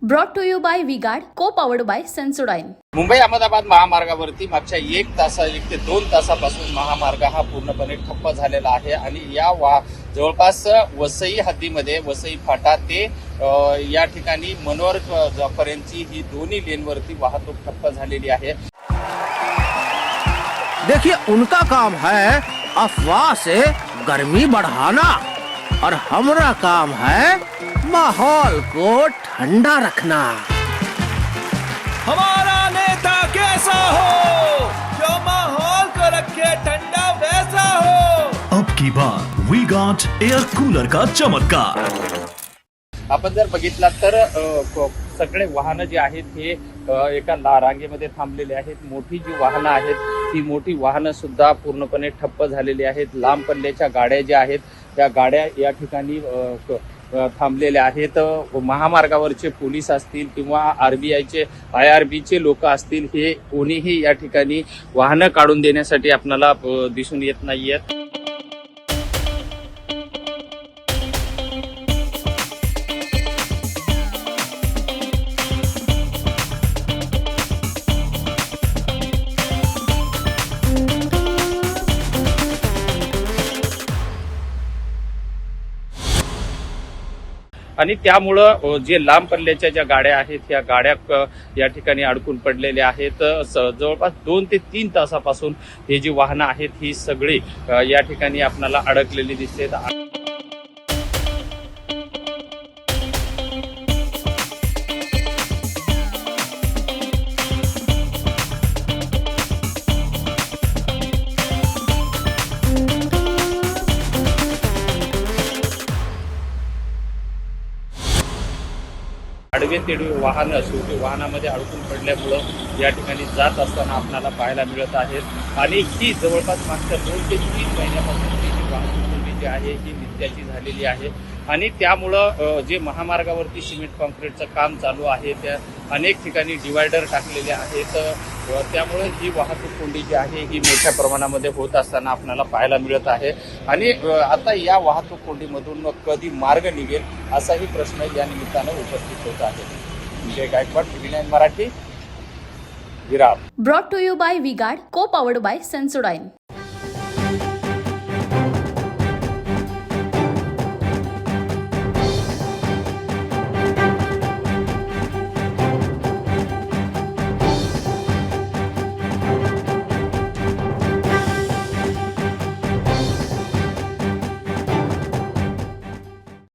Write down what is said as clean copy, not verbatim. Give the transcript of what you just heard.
Brought to you by Vigard, co-powered by Sensodyne. Mumbai Ahmedabad महामार्गावरती मागच्या 1 ते 2 तासापासून महामार्ग हा पूर्णपणे ठप्प झालेला आहे आणि या जवळपास वसई हद्दीमध्ये वसई फाटा ते या ठिकाणी मनोहर पर्यंतची ही दोन्ही लेनवरती वाहतूक ठप्प झालेली आहे। देखिए उनका काम है अफवाह से गर्मी बढ़ाना और हमारा काम है माहौल को ठंडा रखना। हमारा नेता कैसा हो जो माहौल को रखे ठंडा वैसा हो। अब की बार वी गॉट एयर कूलर का चमत्कार। आपण जर बघितलात तर सगळे वाहनं जे आहेत हे एका रांगेमध्ये थांबलेले आहेत। मोठी जी वाहनं आहेत ती मोठी वाहनं सुद्धा पूर्णपणे ठप्प झालेली आहेत। लांब पल्ल्याच्या गाड्या ज्या आहेत त्या गाड्या या ठिकाणी थांबलेल्या आहेत। महामार्गावरचे पोलीस असतील किंवा आरबीआयचे IRBचे लोक असतील हे कोणीही या ठिकाणी वाहनं काढून देण्यासाठी आपल्याला दिसून येत नाहीयेत। आणि त्यामुळं जे लांब पल्ल्याच्या ज्या गाड्या आहेत त्या गाड्या या ठिकाणी अडकून पडलेल्या आहेत। जवळपास 2 ते 3 तासापासून हे जी वाहनं आहेत ही सगळी या ठिकाणी आपल्याला अडकलेली दिसतात। आडवे तेडवे वाहनं शेवटी वाहनामध्ये अडकून पडल्यामुळं या ठिकाणी जात असताना आपल्याला पाहायला मिळत आहेत। आणि ही जवळपास मागच्या 2 ते 3 महिन्यापासून जी वाहतूक कोंडी जी आहे ही नित्याची झालेली आहे। आणि त्यामुळं जे महामार्गावरती सिमेंट कॉन्क्रीटचं काम चालू आहे त्या अनेक ठिकाणी डिवायडर टाकलेले आहेत। त्यामुळे ही वाहतूक कोंडी जी आहे ही मोठ्या प्रमाणामध्ये होत असताना आपल्याला पाहायला मिळत आहे। आणि आता या वाहतूक कोंडीमधून कधी मार्ग निघेल असाही प्रश्न या निमित्तानं उपस्थित होत आहे। विजय Gaikwad, TV9 Marathi, Virar. Brought to you by Vigard, co-powered by Sensodyne.